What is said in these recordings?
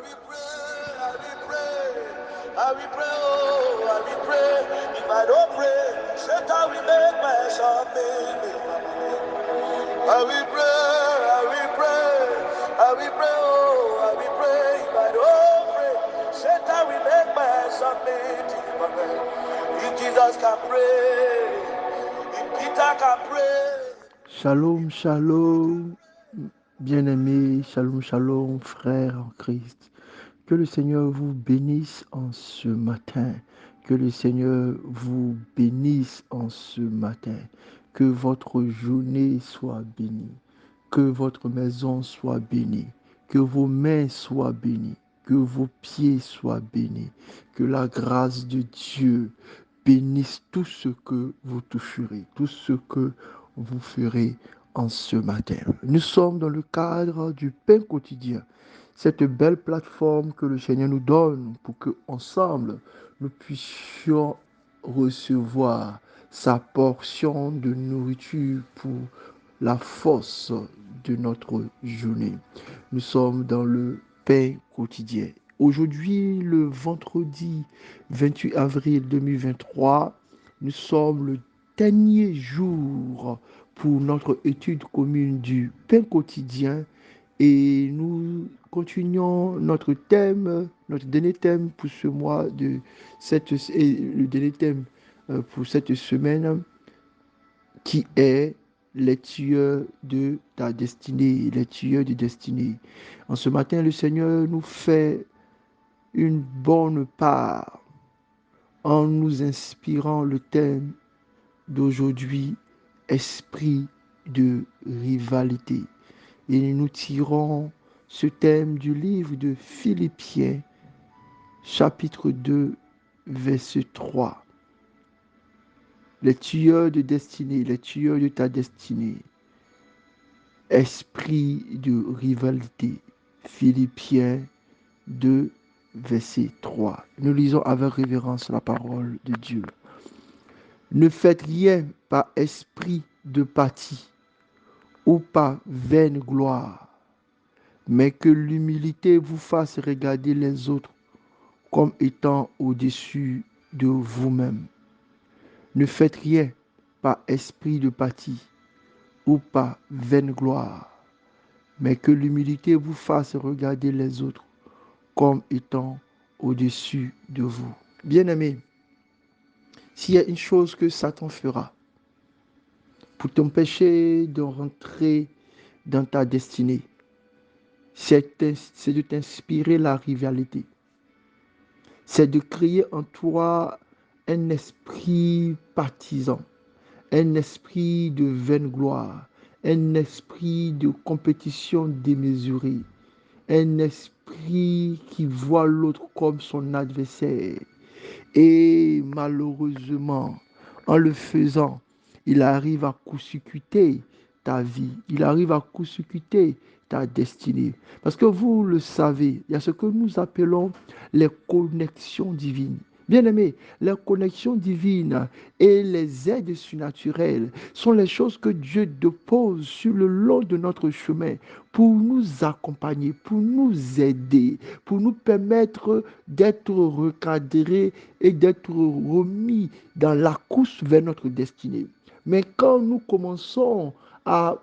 will pray, I will pray, I will pray, oh, I will pray. If I don't pray, Satan will make mess of me. I will pray, I will pray, I will pray, oh, I will pray. If I don't pray, Satan will make mess of me. If Jesus can pray, if Peter can pray. Shalom, shalom, bien-aimés, shalom, shalom, frères en Christ. Que le Seigneur vous bénisse en ce matin. Que le Seigneur vous bénisse en ce matin. Que votre journée soit bénie. Que votre maison soit bénie. Que vos mains soient bénies. Que vos pieds soient bénis. Que la grâce de Dieu bénisse tout ce que vous toucherez, tout ce que vous ferez en ce matin. Nous sommes dans le cadre du pain quotidien, cette belle plateforme que le Seigneur nous donne pour que ensemble nous puissions recevoir sa portion de nourriture pour la force de notre journée. Nous sommes dans le pain quotidien. Aujourd'hui, le vendredi 28 avril 2023, nous sommes le dernier jour pour notre étude commune du pain quotidien et nous continuons notre thème, notre dernier thème pour ce mois le dernier thème pour cette semaine qui est les tueurs de ta destinée, les tueurs de destinée. En ce matin, le Seigneur nous fait une bonne part en nous inspirant le thème d'aujourd'hui, esprit de rivalité. Et nous tirons ce thème du livre de Philippiens, chapitre 2, verset 3. Les tueurs de destinée, les tueurs de ta destinée. Esprit de rivalité. Philippiens 2, verset 3. Nous lisons avec révérence la parole de Dieu. Ne faites rien par esprit de parti ou par vaine gloire, mais que l'humilité vous fasse regarder les autres comme étant au-dessus de vous-même. Ne faites rien par esprit de parti ou par vaine gloire, mais que l'humilité vous fasse regarder les autres comme étant au-dessus de vous. Bien-aimé, s'il y a une chose que Satan fera pour t'empêcher de rentrer dans ta destinée, c'est de t'inspirer la rivalité. C'est de créer en toi un esprit partisan, un esprit de vaine gloire, un esprit de compétition démesurée, un esprit qui voit l'autre comme son adversaire. Et malheureusement, en le faisant, il arrive à court-circuiter ta vie, il arrive à court-circuiter ta destinée. Parce que vous le savez, il y a ce que nous appelons les connexions divines. Bien-aimés, les connexions divines et les aides surnaturelles sont les choses que Dieu dépose sur le long de notre chemin pour nous accompagner, pour nous aider, pour nous permettre d'être recadrés et d'être remis dans la course vers notre destinée. Mais quand nous commençons à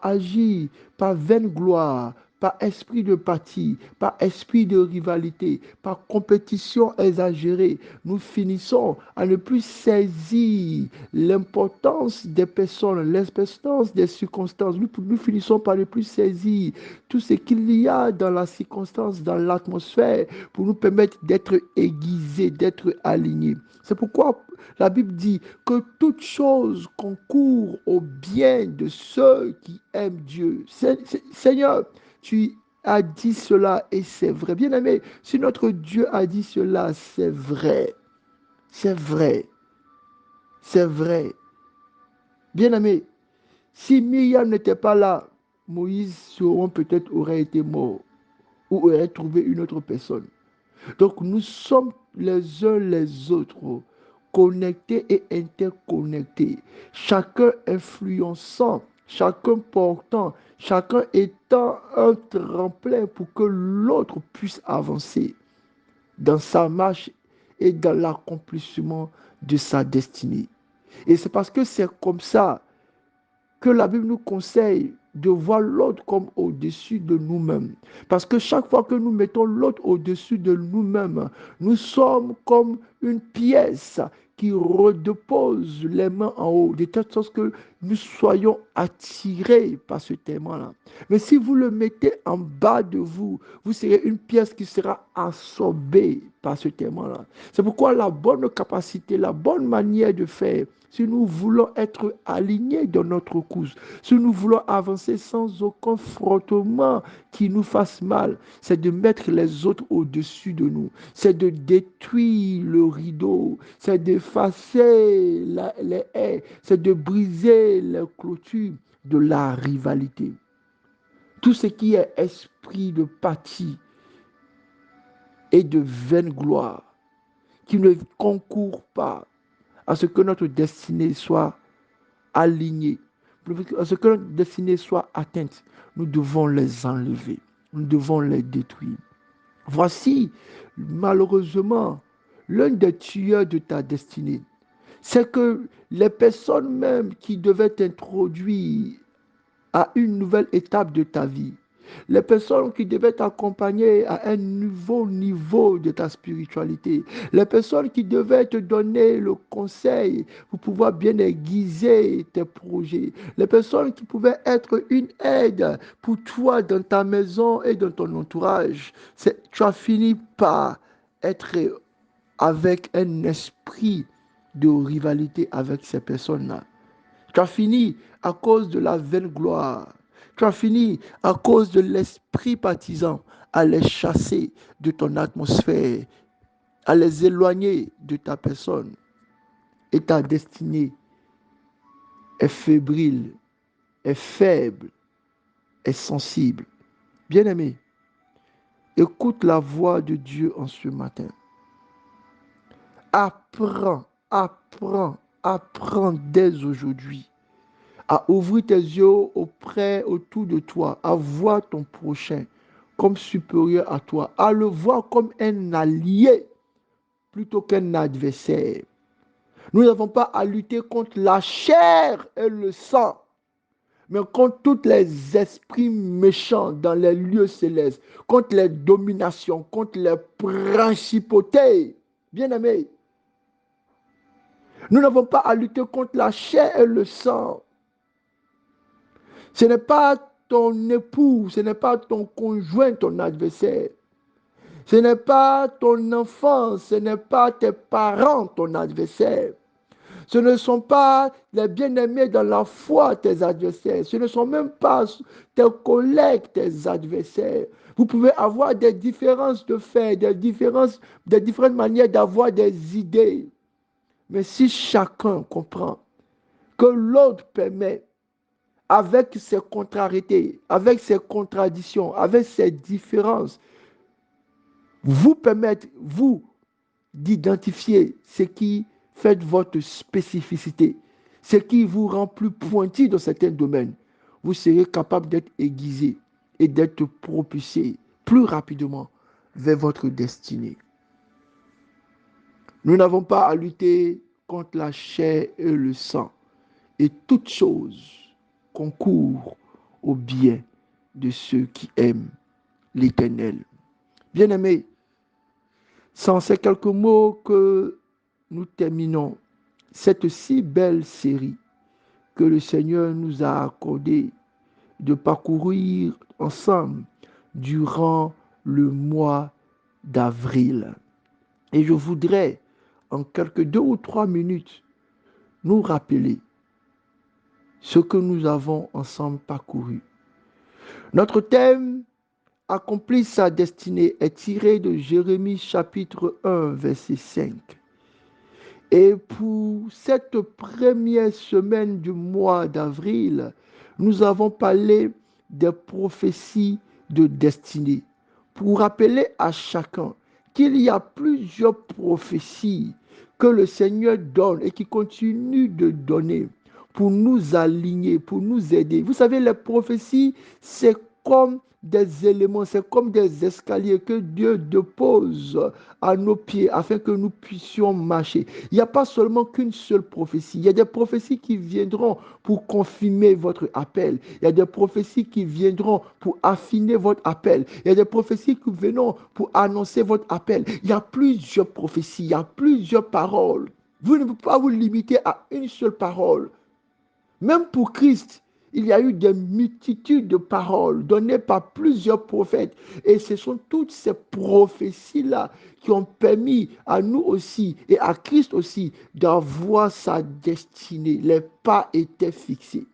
agir par vaine gloire, par esprit de parti, par esprit de rivalité, par compétition exagérée, nous finissons à ne plus saisir l'importance des personnes, l'importance des circonstances. Nous finissons par ne plus saisir tout ce qu'il y a dans la circonstance, dans l'atmosphère, pour nous permettre d'être aiguisés, d'être alignés. C'est pourquoi la Bible dit que toute chose concourt au bien de ceux qui aiment Dieu. Seigneur, tu as dit cela et c'est vrai. Bien-aimé, si notre Dieu a dit cela, c'est vrai. C'est vrai. C'est vrai. Bien-aimé, si Myriam n'était pas là, Moïse peut-être aurait été mort ou aurait trouvé une autre personne. Donc nous sommes les uns les autres connectés et interconnectés, chacun influençant chacun portant, chacun étant un tremplin pour que l'autre puisse avancer dans sa marche et dans l'accomplissement de sa destinée. Et c'est parce que c'est comme ça que la Bible nous conseille de voir l'autre comme au-dessus de nous-mêmes. Parce que chaque fois que nous mettons l'autre au-dessus de nous-mêmes, nous sommes comme une pièce qui redepose les mains en haut, de telle sorte que nous soyons attirés par ce témoin-là. Mais si vous le mettez en bas de vous, vous serez une pièce qui sera absorbée par ce témoin-là. C'est pourquoi la bonne capacité, la bonne manière de faire, si nous voulons être alignés dans notre course, si nous voulons avancer sans aucun frottement qui nous fasse mal, c'est de mettre les autres au-dessus de nous, c'est de détruire le rideau, c'est d'effacer les haies, c'est de briser les clôtures de la rivalité. Tout ce qui est esprit de parti et de vaine gloire, qui ne concourt pas à ce que notre destinée soit alignée, à ce que notre destinée soit atteinte, nous devons les enlever, nous devons les détruire. Voici, malheureusement, l'un des tueurs de ta destinée. C'est que les personnes même qui devaient t'introduire à une nouvelle étape de ta vie, les personnes qui devaient t'accompagner à un nouveau niveau de ta spiritualité, les personnes qui devaient te donner le conseil pour pouvoir bien aiguiser tes projets, les personnes qui pouvaient être une aide pour toi dans ta maison et dans ton entourage, tu as fini par être avec un esprit de rivalité avec ces personnes-là. Tu as fini à cause de la vaine gloire. Tu as fini à cause de l'esprit partisan à les chasser de ton atmosphère, à les éloigner de ta personne. Et ta destinée est fébrile, est faible, est sensible. Bien-aimé, écoute la voix de Dieu en ce matin. Apprends, apprends, apprends dès aujourd'hui à ouvrir tes yeux autour de toi, à voir ton prochain comme supérieur à toi, à le voir comme un allié plutôt qu'un adversaire. Nous n'avons pas à lutter contre la chair et le sang, mais contre tous les esprits méchants dans les lieux célestes, contre les dominations, contre les principautés. Bien-aimés, nous n'avons pas à lutter contre la chair et le sang. Ce n'est pas ton époux, ce n'est pas ton conjoint, ton adversaire. Ce n'est pas ton enfant, ce n'est pas tes parents, ton adversaire. Ce ne sont pas les bien-aimés dans la foi, tes adversaires. Ce ne sont même pas tes collègues, tes adversaires. Vous pouvez avoir des différences de fait, des différentes manières d'avoir des idées. Mais si chacun comprend que l'autre permet, avec ses contrariétés, avec ses contradictions, avec ses différences, vous permettre, vous, d'identifier ce qui fait votre spécificité, ce qui vous rend plus pointu dans certains domaines, vous serez capable d'être aiguisé et d'être propulsé plus rapidement vers votre destinée. Nous n'avons pas à lutter contre la chair et le sang, et toutes choses concourent au bien de ceux qui aiment l'Éternel. Bien-aimés, sans ces quelques mots que nous terminons cette si belle série que le Seigneur nous a accordé de parcourir ensemble durant le mois d'avril. Et je voudrais, en quelques 2 ou 3 minutes, nous rappeler ce que nous avons ensemble parcouru. Notre thème, accomplir sa destinée, est tiré de Jérémie chapitre 1, verset 5. Et pour cette première semaine du mois d'avril, nous avons parlé des prophéties de destinée, pour rappeler à chacun qu'il y a plusieurs prophéties que le Seigneur donne et qui continue de donner pour nous aligner, pour nous aider. Vous savez, les prophéties, c'est comme des éléments, c'est comme des escaliers que Dieu dépose à nos pieds afin que nous puissions marcher. Il n'y a pas seulement qu'une seule prophétie. Il y a des prophéties qui viendront pour confirmer votre appel. Il y a des prophéties qui viendront pour affiner votre appel. Il y a des prophéties qui viendront pour annoncer votre appel. Il y a plusieurs prophéties, il y a plusieurs paroles. Vous ne pouvez pas vous limiter à une seule parole. Même pour Christ, il y a eu des multitudes de paroles données par plusieurs prophètes. Et ce sont toutes ces prophéties-là qui ont permis à nous aussi et à Christ aussi d'avoir sa destinée. Les pas étaient fixés.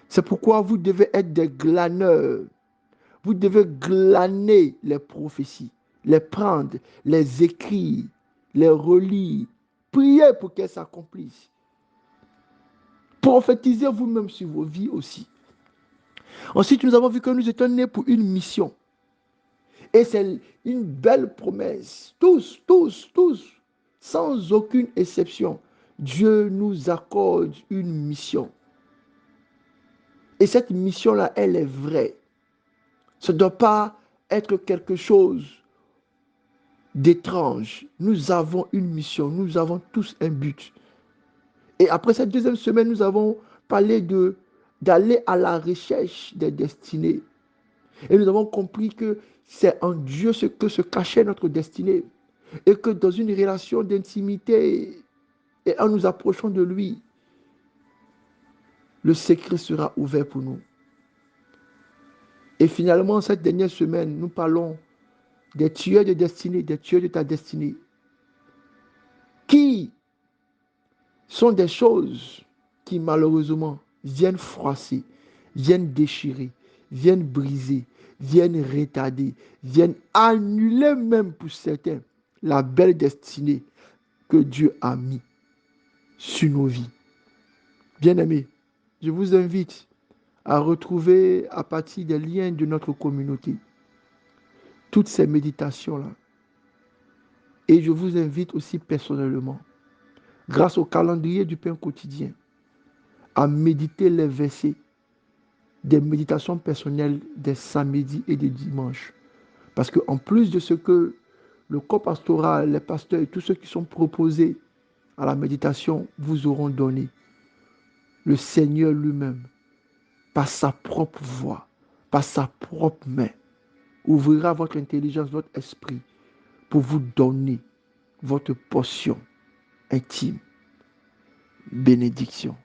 C'est pourquoi vous devez être des glaneurs. Vous devez glaner les prophéties, les prendre, les écrire, les relire, prier pour qu'elles s'accomplissent. Prophétisez vous-même sur vos vies aussi. Ensuite, nous avons vu que nous étions nés pour une mission. Et c'est une belle promesse. Tous, sans aucune exception, Dieu nous accorde une mission. Et cette mission-là, elle est vraie. Ce ne doit pas être quelque chose d'étrange. Nous avons une mission, nous avons tous un but. Et après cette deuxième semaine, nous avons parlé d'aller à la recherche des destinées. Et nous avons compris que c'est en Dieu ce que se cachait notre destinée. Et que dans une relation d'intimité, et en nous approchant de lui, le secret sera ouvert pour nous. Et finalement, cette dernière semaine, nous parlons des tueurs de destinée, des tueurs de ta destinée, qui sont des choses qui malheureusement viennent froisser, viennent déchirer, viennent briser, viennent retarder, viennent annuler même pour certains la belle destinée que Dieu a mis sur nos vies. Bien-aimés, je vous invite à retrouver à partir des liens de notre communauté toutes ces méditations-là. Et je vous invite aussi personnellement, grâce au calendrier du pain quotidien, à méditer les versets des méditations personnelles des samedis et des dimanches. Parce qu'en plus de ce que le corps pastoral, les pasteurs et tous ceux qui sont proposés à la méditation vous auront donné, le Seigneur lui-même, par sa propre voix, par sa propre main, ouvrira votre intelligence, votre esprit, pour vous donner votre portion intime. Bénédiction.